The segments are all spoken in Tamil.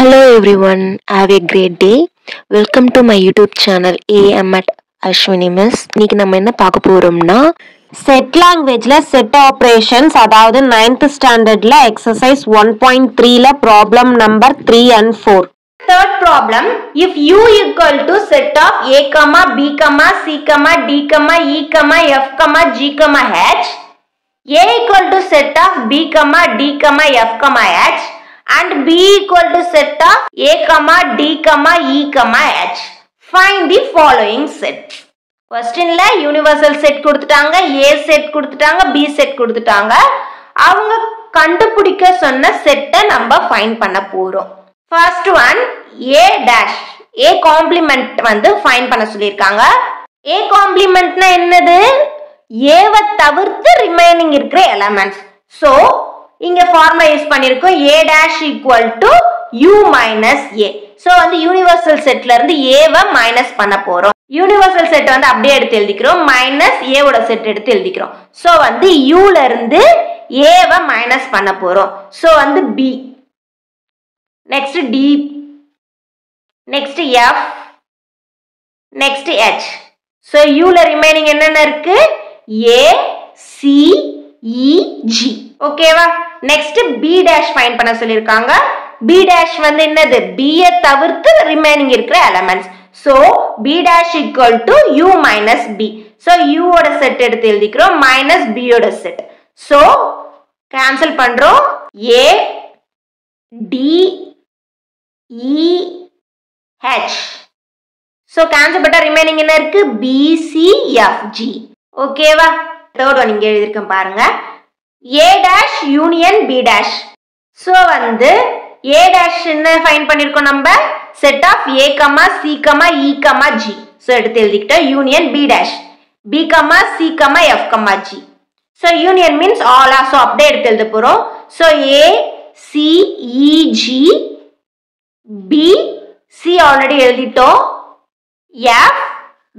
Hello everyone, have a great day. Welcome to my YouTube channel AM at Ashwini Miss. இன்னைக்கு நம்ம என்ன பார்க்க போறோம்னா செட் லாங்குவேஜ்ல செட் ஆபரேஷன்ஸ் அதாவது 9th ஸ்டாண்டர்ட்ல எக்ஸசைஸ் 1.3ல problem number 3 and 4. Third problem, if u equal to set of a, b, c, d, e, f, g, h, a equal to set of b, d, f, h and b equal to set of a, d, e, h. Find the following sets. Questionல யூனிவர்சல் செட் கொடுத்துட்டாங்க, a செட் கொடுத்துட்டாங்க, b செட் கொடுத்துட்டாங்க. அவங்க கண்டுபிடிக்க சொன்ன செட்டை நம்ம ஃபைண்ட் பண்ண போறோம். First one a dash, a compliment வந்து ஃபைண்ட் பண்ண சொல்லிருக்காங்க. a காம்ப்ளிமெண்ட்னா என்னது? a வை தவிர்த்து ரிமைனிங் இருக்கிற எலிமெண்ட்ஸ். சோ இங்க ஃபார்முலா யூஸ் பண்ணிருக்கோம் a dash equal to u minus a. So வந்து யூனிவர்சல் செட்ல இருந்து a வை மைனஸ் பண்ண போறோம். யூனிவர்சல் செட் வந்து அப்படியே எடுத்து எழுதிக்கிறோம், மைனஸ் a ஓட செட் எடுத்து எழுதிக்கிறோம். சோ வந்து u ல இருந்து a வை மைனஸ் பண்ண போறோம். சோ வந்து b, next d, next f, next h. So u ல ரிமைனிங் என்னென்ன இருக்கு? a, c, e, g. ஓகேவா? நெக்ஸ்ட் b dash ஃபைண்ட் பண்ண சொல்லிருக்காங்க. b dash வந்து என்னது? b ய தவிர்த்து ரிமைனிங் இருக்கிற elements. So b dash equal to u minus b. So u ஓட செட் எடுத்து எழுதிக்கிறோம், மைனஸ் b ஓட செட். சோ கேன்சல் பண்றோம். a, d, e, h. So cancel பண்ணா ரிமைனிங் என்ன இருக்கு? b, c, f, g. ஓகேவா? தேர்ட் ஒன் இங்க எழுதிருக்கேன் பாருங்க. a dash union b dash. So வந்து a dash என்ன ஃபைண்ட் பண்ணிருக்கோம் நம்ம? Set of a, c, e, g. So எடுத்து எழுதிக்கிட்டோம் union b dash, b, c, f, g. So union means all. So அப்படியே எடுத்து எழுத போறோம். So a, c, e, g, b, c already எழுதிட்டோம், f,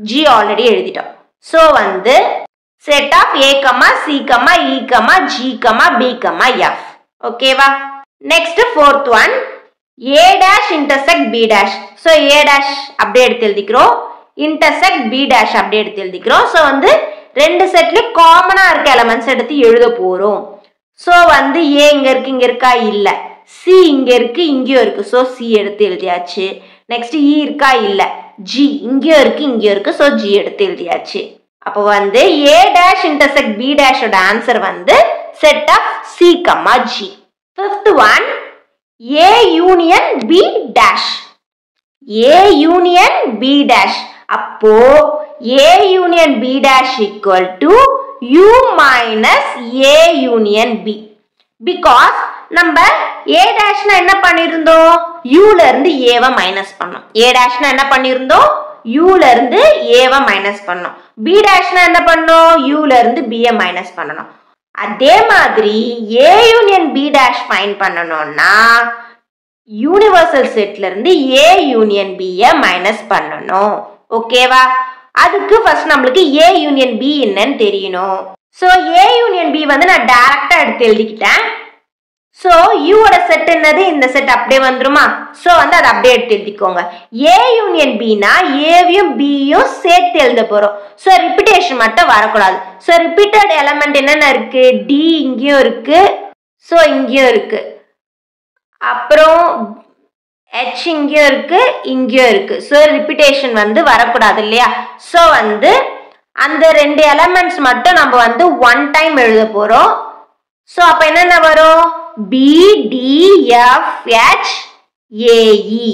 g ஆல்ரெடி எழுதிட்டோம். சோ வந்து set of a, c, e, g, b, f. ஓகேவா? Next fourth one a dash intersect b dash. So a dash அப்படியே எடுத்து எழுதிக்கிறோம், intersect b dash அப்படியே எடுத்து எழுதிக்கிறோம். சோ வந்து ரெண்டு செட்ல காமனா இருக்க எலிமெண்ட்ஸ் எடுத்து எழுத போறோம். சோ வந்து a இங்க இருக்கு, இங்க இருக்கா? இல்ல. c இங்க இருக்கு, இங்கயும் இருக்கு. சோ c எடுத்து எழுதியாச்சு. நெக்ஸ்ட் e இருக்கா? இல்ல. g இங்கயும் இருக்கு, இங்கயும் இருக்கு. சோ g எடுத்து எழுதியாச்சு. அப்போ வந்து a dash intersect b dash ஓட ஆன்சர் வந்து set of c, g. Fifth one a union b dash. a union b dash. அப்போ a union b dash equal to u minus a union b. Because நம்ம a dashனா என்ன பண்ணிருந்தோம்? u ல இருந்து a வை மைனஸ் பண்ணோம். a dashனா என்ன பண்ணிருந்தோம்? u ல இருந்து a வை மைனஸ் பண்ணோம். b dashனா என்ன பண்ணோம்? u ல இருந்து b யை மைனஸ் பண்ணணும். அதே மாதிரி a union b dash find பண்ணனும்னா யூனிவர்சல் செட்ல இருந்து a union b யை மைனஸ் பண்ணனும். ஓகேவா? அதுக்கு ஃபர்ஸ்ட் நமக்கு a union b என்னன்னு தெரியணும். சோ a union b வந்து நான் டைரக்டா எடுத்து எழுதிக்கிட்டேன். சோ u ஓட செட் என்னது? இந்த செட் அப்படியே வந்துருமா? சோ வந்து அது அப்படியே எடுத்து எழுதிக்கோங்க. a union b னா a யும் b யும் சேர்த்து எழுத போறோம். சோ ரிப்பீட்டேஷன் மட்டும் வரக்கூடாது. சோ ரிப்பீட்டட் எலிமெண்ட் என்னென்ன இருக்கு? d இங்கேயும் இருக்கு, சோ இங்கேயும் இருக்கு. அப்புறம் h இங்கேயும் இருக்கு, இங்கேயும் இருக்கு. சோ ரிப்பீட்டேஷன் வந்து வரக்கூடாது இல்லையா? சோ வந்து அந்த ரெண்டு எலிமெண்ட்ஸ் மட்டும் நம்ம வந்து ஒன் டைம் எழுத போறோம். சோ அப்ப என்னென்ன வரும்? b, d, f, h, a, e.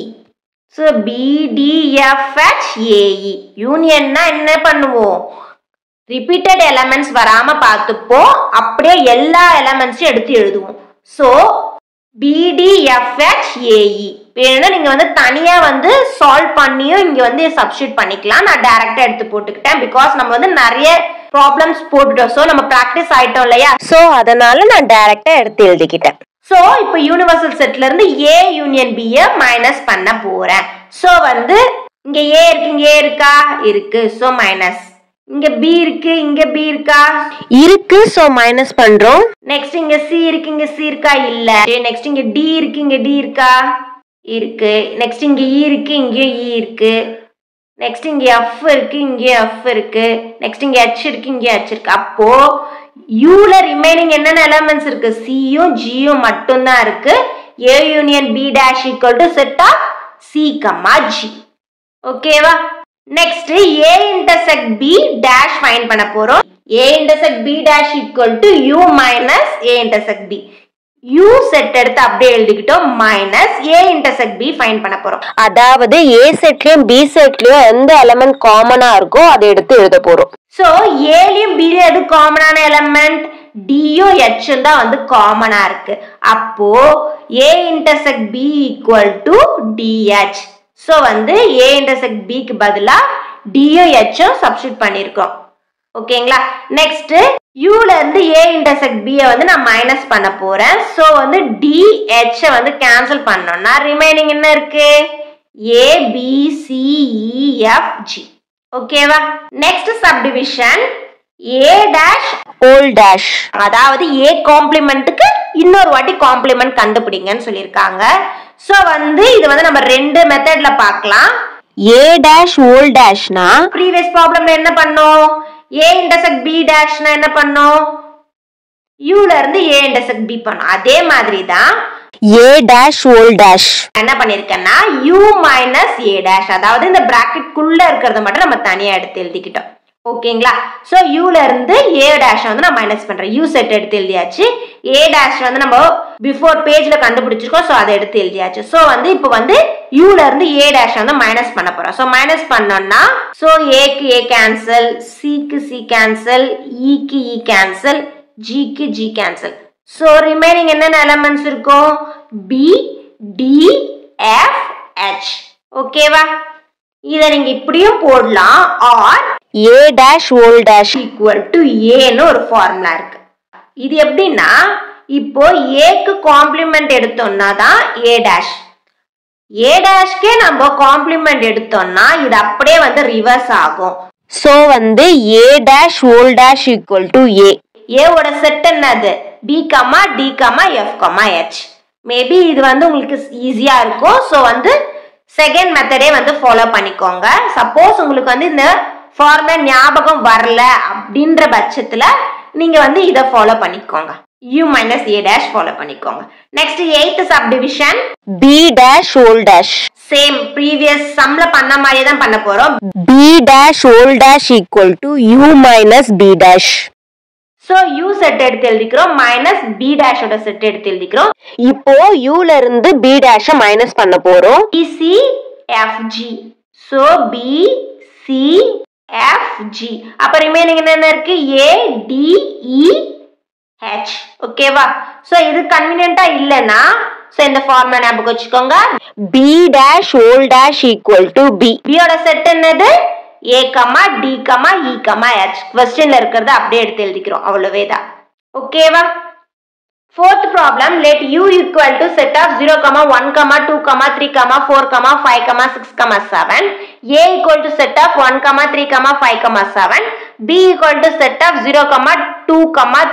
So b, d, f, h, a, e. யூனியன்னா என்ன பண்ணுவோம்? ரிப்பீட்டட் எலிமெண்ட்ஸ் வராம பார்த்துப்போம், அப்படியே எல்லா எலிமெண்ட்ஸையும் எடுத்து எழுதுவோம். So b, d, f, h, a, e. வேணும்னா நீங்க வந்து தனியா வந்து சால்வ் பண்ணியும் இங்க வந்து சப்ஸ்டிட்யூட் பண்ணிக்கலாம். நான் டைரக்டா எடுத்து போட்டுக்கிட்டேன், பிகாஸ் நம்ம வந்து நிறைய ப்ராப்ளம்ஸ் போட்டுட்டோம். சோ நம்ம பிராக்டிஸ் ஆயிட்டோம் இல்லையா? சோ அதனால நான் டைரக்டா எடுத்து எழுதிக்கிட்டேன். சோ இப்போ யூனிவர்சல் செட்ல இருந்து a யூனியன் b யை மைனஸ் பண்ண போறேன். சோ வந்து இங்க a இருக்கு, இங்க a இருக்கா? இருக்கு. So minus. இங்க b இருக்கு, இங்க b இருக்கா? இருக்கு. சோ மைனஸ் பண்றோம். நெக்ஸ்ட் இங்க c இருக்கு, இங்க c இருக்கா? இல்ல. நெக்ஸ்ட் இங்க d இருக்கு, இங்க d இருக்கா? இருக்கு. நெக்ஸ்ட் இங்க E இருக்கு, இங்கேயும் E இருக்கு. நெக்ஸ்ட் இங்க F இருக்கு, இங்கேயும் F இருக்கு. நெக்ஸ்ட் இங்க H இருக்கு, இங்க H இருக்கு. அப்போ Uல ரிமைனிங் என்னென்ன எலிமெண்ட்ஸ் இருக்கு? Cயும் Gயும் மட்டும் தான் இருக்கு. A union B dash equal to set of C, G. ஓகேவா? Next A intersect B dash find பண்ண போறோம். A intersect B dash equal to U minus A intersect B. U set எடுத்து அப்படியே எழுதிக்கிட்டோம் minus A intersect B find பண்ண போறோம். அதாவது A செட்லயும் B செட்லயும் எந்த எலிமெண்ட் காமனா இருக்கோ அதை எடுத்து எழுத போறோம். சோ Aலயும் Bலயும் எது காமனான எலிமெண்ட்? Dயும் Hயும் தான் வந்து காமனா இருக்கு. அப்போ A intersect B equal to DH. So வந்து A intersect B க்கு பதிலா Dயும் Hயும் சப்ஸ்டிட்யூட் பண்ணிருக்கோம். ஓகேங்களா? நெக்ஸ்ட் Uல இருந்து A intersect B வந்து நான் மைனஸ் பண்ண போறேன். சோ வந்து DH வந்து கேன்சல் பண்ணோம்னா ரிமைனிங் என்ன இருக்கு? A B C E F G. ஓகேவா? Next subdivision A dash whole dash. அதாவது A காம்ப்ளிமெண்ட்க்கு இன்னொரு வாட்டி காம்ப்ளிமெண்ட் கண்டுபிடிங்கன்னு சொல்லிருக்காங்க. சோ வந்து இது வந்து நம்ம ரெண்டு மெத்தட்ல பார்க்கலாம். A dash whole dashனா ப்ரீவியஸ் ப்ராப்ளம்ல என்ன பண்ணோம்? A intersect B dashனா என்ன பண்ணோம்? Uல இருந்து A intersect B பண்ணோம். அதே மாதிரி தான் A dash whole dash என்ன பண்ணிருக்கேன்னா U minus A dash, அதாவது இந்த பிராக்கெட் குள்ள இருக்கிறத மட்டும் நம்ம தனியா எடுத்து எழுதிக்கிட்டோம். ஓகேங்களா? சோ Uல இருந்து A dash வந்து நான் மைனஸ் பண்றேன். U செட் எடுத்து எழுதியாச்சு. A dash வந்து நம்ம பிஃபோர் பேஜ்ல கண்டுபிடிச்சிருக்கோம். சோ அதை எடுத்து எழுதியாச்சு. சோ வந்து இப்போ வந்து Uல இருந்து A dash வந்து மைனஸ் பண்ண போறோம். சோ மைனஸ் பண்ணோம்னா சோ A க்கு A கேன்சல், C க்கு C கேன்சல், E க்கு E கேன்சல், G க்கு G கேன்சல். சோ ரிமைனிங் என்னென்ன எலிமெண்ட்ஸ் இருக்கும்? B, D, F, H. ஓகேவா? இத நீங்க இப்படியும் போடலாம். Or A dash whole dash equal to A ன்னு ஒரு ஃபார்முலா இருக்கு. இது எப்படின்னா இப்போ A க்கு காம்ப்ளிமெண்ட் எடுத்தோம்னா தான் A dash. A dashக்கே நம்ம காம்ப்ளிமெண்ட் எடுத்தோம்னா இது அப்படியே வந்து ரிவர்ஸ் ஆகும். சோ வந்து A dash whole dash equal to A. A ஓட செட் என்னது? B, D, F, H. Maybe இது வந்து உங்களுக்கு ஈஸியா இருக்கும். சோ வந்து செகண்ட் மெத்தடே வந்து ஃபாலோ பண்ணிக்கோங்க. சப்போஸ் உங்களுக்கு வந்து இந்த ஃபார்முலா ஞாபகம் வரல அப்படின்ற பட்சத்துல நீங்க வந்து இதை ஃபாலோ பண்ணிக்கோங்க. U minus A dash follow பண்ணிக்கோங்க. Next 8th subdivision B dash whole dash. Same previous சம்ல பண்ண மாதிரியே தான் பண்ண போறோம். B dash whole dash equal to U minus B dash. So U set எடுத்து எழுதிக்கிறோம் மைனஸ் B dash ஓட செட் எடுத்து எழுதிக்கிறோம். இப்போ Uல இருந்து B dash மைனஸ் பண்ண போறோம். B C F G. So B C F G. அப்ப ரிமைனிங் என்ன இருக்கு? A D E H. ஓகேவா? சோ இது கன்வீனியன்ட்டா இல்லனா சோ இந்த ஃபார்முலா ஞாபகம் வச்சுக்கோங்க. B dash whole dash equal to B. B ஓட செட் என்னது? A, D, E, H. क्वेश्चनல இருக்குறத அப்படியே எடுத்து எழுதிக்கிறோம். அவ்வளவுதான். ஓகேவா? Fourth problem, let U equal to set of 0, 1, 2, 3, 4, 5, 6, 7. A equal to set of 1, 3, 5, 7. B equal to set of 0, 2,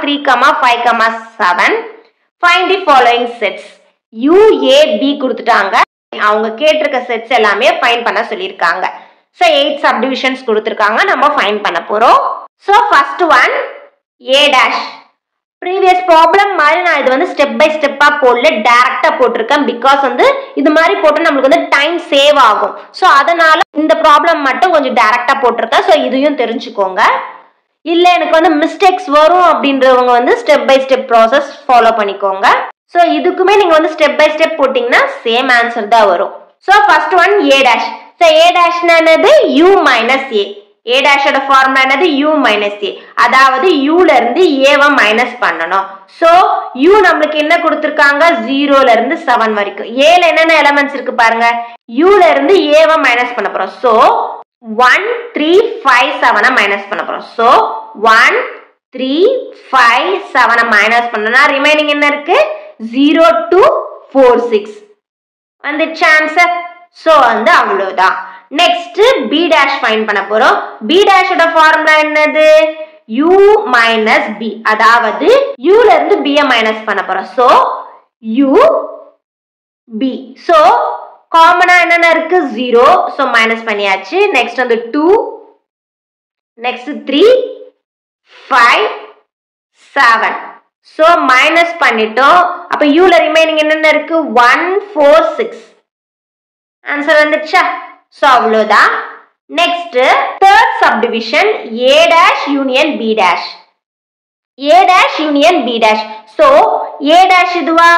3, 5, 7. Find the following sets. U, A, B கொடுத்துட்டாங்க. அவங்க கேட்டிருக்க செட்ஸ் எல்லாமே ஃபைண்ட் பண்ண சொல்லியிருக்காங்க. So 8 subdivisions கொடுத்திருக்காங்க. நம்ம ஃபைண்ட் பண்ண போறோம். So first one A dash. previous problem மாதிரி நான் இது வந்து ஸ்டெப் பை ஸ்டெப்பா போடல, டைரக்டா போட்டுருக்கேன். பிகாஸ் வந்து இது மாதிரி போட்டு நமக்கு வந்து டைம் சேவ் ஆகும். ஸோ அதனால இந்த ப்ராப்ளம் மட்டும் கொஞ்சம் டைரக்டா போட்டிருக்கேன். ஸோ இதையும் தெரிஞ்சுக்கோங்க. இல்ல எனக்கு வந்து மிஸ்டேக்ஸ் வரும் அப்படின்றவங்க வந்து step by step process follow பண்ணிக்கோங்க. ஸோ இதுக்குமே நீங்க வந்து ஸ்டெப் பை ஸ்டெப் போட்டீங்கன்னா சேம் ஆன்சர் தான் வரும். So first one A dash. So A dash என்னது? U minus A. A dash ஓட ஃபார்முலா என்னது? U minus A. அதாவது Uல இருந்து A-வை மைனஸ் பண்ணணும். So U நமக்கு என்ன கொடுத்திருக்காங்க? 0ல இருந்து 7 வரைக்கும். Aல என்னென்ன எலிமெண்ட்ஸ் இருக்கு பாருங்க. Uல இருந்து A-வை மைனஸ் பண்ண போறோம். So 1, 3, 5, 7 மைனஸ் பண்ண போறோம். So 1, 3, 5, 7 மைனஸ் பண்ணனா ரிமைனிங் என்ன இருக்கு? 0 to 4, 6. வந்துச்சு ஆன்சர். சோ வந்து அவ்வளவுதான். நெக்ஸ்ட் B dash ஃபைண்ட் பண்ண போறோம். B dash ஓட ஃபார்முலா என்னது? U minus B. அதாவது Uல இருந்து B மைனஸ் பண்ண போறோம். So U B. So காமனா என்னென்ன இருக்கு 0, so மைனஸ் பண்ணியாச்சு. நெக்ஸ்ட் வந்து 2, நெக்ஸ்ட் 3, 5, 7. so மைனஸ் பண்ணிட்டோம். அப்ப யூல ரிமைனிங் என்னென்ன இருக்கு 1, 4, 6. ஆன்சர் வந்துச்சா? so அவ்வளவுதான். Next third subdivision A dash union B dash. A dash union B dash. so A dash இதுவா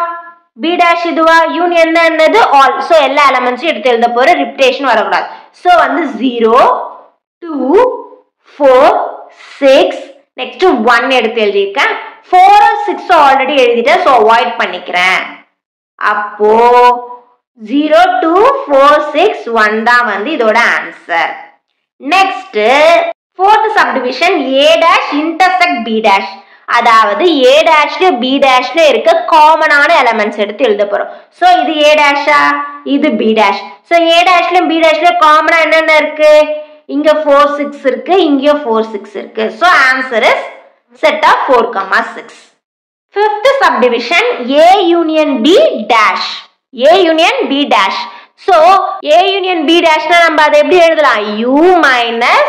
B dash இதுவா யூனியன் என்னது ஆல். so எல்லா எலிமெண்ட்ஸும் எடுத்து எழுத போற, ரிப்பிட்டேஷன் வரக்கூடாது. so வந்து 0, 2, 4, 6, நெக்ஸ்ட் 1 எடுத்து எழுதியிருக்கேன். 4 6 ஆல்ரெடி எழுதிட்டேன், so அவாய்ட் பண்ணிக்கிறேன். அப்போ 0, 2, 4, 6, 1 தான் வந்து இதோட answer. Next fourth subdivision A dash intersect B dash. அதாவது A dashல B dashல இருக்க காமனான எலிமெண்ட்ஸ் எடுத்து எழுத போறோம். சோ இது A dash-ஆ, இது B dash. So A dashல B dashல காமனா என்னென்ன இருக்கு? இங்க 4, 6 இருக்கு, இங்க 4, 6 இருக்கு. So answer is set of 4, 6. Fifth subdivision A union B dash. A union B dash. So A union B dashனா நம்ம அதை எப்படி எழுதலாம்? U minus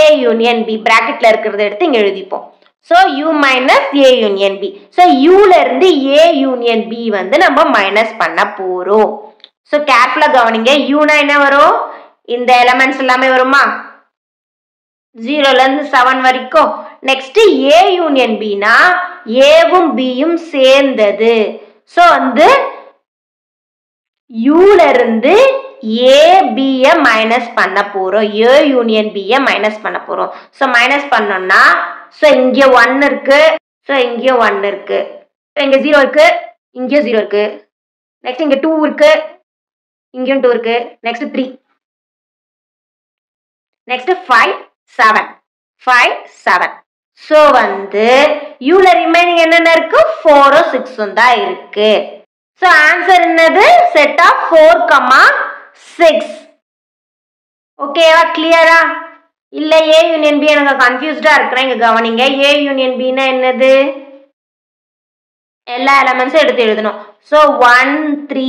A union B பிராக்கெட்ல இருக்கிறத எடுத்து இங்க எழுதிப்போம். so U minus A union B. so U ல இருந்து A union B வந்து நம்ம மைனஸ் பண்ண போறோம். so கேர்ஃபுல்லா கவனிங்க. U னா என்ன வரும்? இந்த எலிமெண்ட்ஸ் எல்லாமே வருமா? 0 ல இருந்து 7 வரைக்கும். நெக்ஸ்ட் A union B னா Aவும் Bயும் சேர்ந்தது. so வந்து U ல இருந்து A B ய மைனஸ் பண்ண போறோம். A யூனியன் B ய மைனஸ் பண்ண போறோம். சோ மைனஸ் பண்ணோம்னா சோ இங்க 1 இருக்கு, சோ இங்க 1 இருக்கு, இங்க 0 இருக்கு, இங்க 0 இருக்கு. நெக்ஸ்ட் இங்க 2 இருக்கு, இங்கயும் 2 இருக்கு. Next 3, next 5, 7, 5, 7. சோ வந்து U ல ரிமைனிங் என்னென்ன இருக்கு? 4, 6 தான் இருக்கு. சோ ஆன்சர் என்னது? Set of 4, 6. ஓகேவா? கிளியரா? இல்ல A யூனியன் B எனக்கு கன்ஃபியூஸ்டா இருக்கிறேன், இங்க கவனிங்க. A யூனியன் B னா என்னது? எல்லா எலிமெண்ட்ஸும் எடுத்து எழுதணும். சோ 1, 3,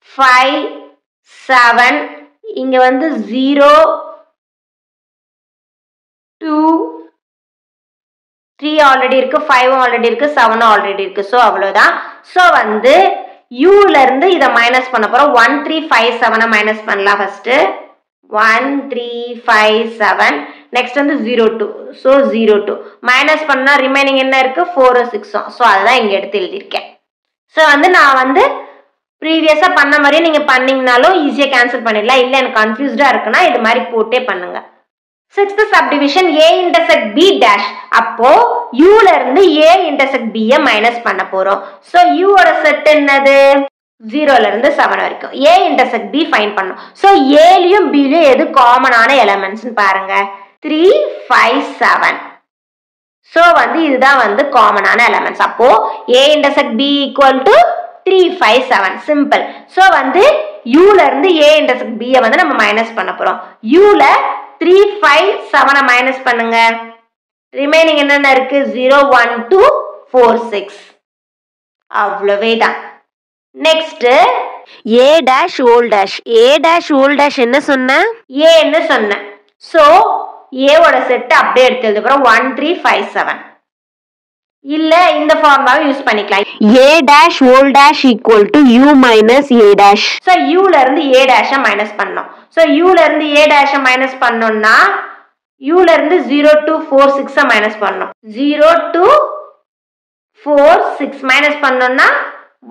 5, 7, இங்க வந்து 0, 2, 3 ஆல்ரெடி இருக்கு, 5 ஆல்ரெடி இருக்கு, 7 ஆல்ரெடி இருக்கு. சோ அவ்வளவுதான். சோ வந்து U ல இருந்து இத மைனஸ் பண்ண போறோம். 1, 3, 5, 7 மைனஸ் பண்ணலாம் ஃபர்ஸ்ட். 1, 3, 5, 7. நெக்ஸ்ட் வந்து 0, 2. சோ 0, 2 மைனஸ் பண்ணா ரிமைனிங் என்ன இருக்கு? 4, 6. சோ அதான் இங்க எடுத்து எழுதியிருக்கேன். சோ வந்து நான் வந்து ப்ரீவியஸா பண்ண மாதிரியே நீங்க பண்ணீங்கனாலும் ஈஸியா கேன்சல் பண்ணிடலாம். இல்ல எனக்கு கன்ஃபியூஸ்டா இருக்குன்னா இது மாதிரி போட்டே பண்ணுங்க. Sixth subdivision A intersect B dash. அப்போ U ல இருந்து A intersect B ய மைனஸ் பண்ண போறோம். சோ U ஓட செட் என்னது? 0 ல இருந்து 7 வரைக்கும். A intersect B ஃபைண்ட் பண்ணோம். சோ A லயும் B லயும் எது காமனான எலிமெண்ட்ஸ்னு பாருங்க. 3, 5, 7. சோ வந்து இதுதான் வந்து காமனான எலிமெண்ட்ஸ். அப்போ A intersect B equal to 3, 5, 7. Simple. So வந்து U ல இருந்து A intersect B ய வந்து நம்ம மைனஸ் பண்ண போறோம். U ல 3, 5, 7 மைனஸ் பண்ணுங்க. ரிமைனிங் என்னென்ன இருக்கு? 0, 1, 2, 4, 6. அவ்வளவேதான். Next A dash whole dash. A dash whole dash என்ன சொன்ன? A ன்னு சொன்னேன். சோ A ஓட செட் அப்படியே எடுத்து எழுதுறோம். 1, 3, 5, 7. இல்ல இந்த ஃபார்முலாவை யூஸ் பண்ணிக்கலாம். A dash whole dash equal to U minus A dash. So U ல இருந்து A dash மைனஸ் பண்ணோம். சோ U ல இருந்து A dash மைனஸ் பண்ணோம்னா U ல இருந்து 0, 2, 4, 6 மைனஸ் பண்ணோம். 0, 2, 4, 6 மைனஸ் பண்ணோம்னா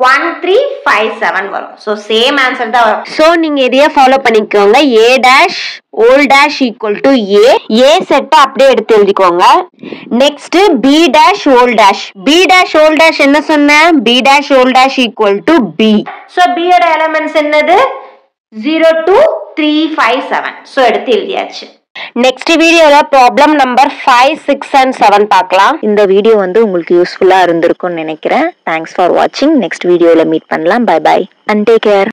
1, 3, 5, 7 வரும். சோ சேம் ஆன்சர் தான் வரும். சோ நீங்க இதையே ஃபாலோ பண்ணிக்கோங்க. A dash whole dash equal to A set அப்படியே எடுத்து எழுதிக்கோங்க. Next B dash whole dash. B dash whole dash என்ன சொன்ன? B dash whole dash equal to B. So B ஓட எலிமெண்ட்ஸ் என்னது? 0, 2, 3, 5, 7. சோ எடுத்து எழுதியாச்சு. நெக்ஸ்ட் வீடியோல ப்ராப்ளம் நம்பர் 5, 6 and 7 பார்க்கலாம். இந்த வீடியோ வந்து உங்களுக்கு யூஸ்ஃபுல்லா இருந்திருக்கும்னு நினைக்கிறேன். தேங்க்ஸ் ஃபார் வாட்சிங். நெக்ஸ்ட் வீடியோல மீட் பண்ணலாம். Bye bye and take care.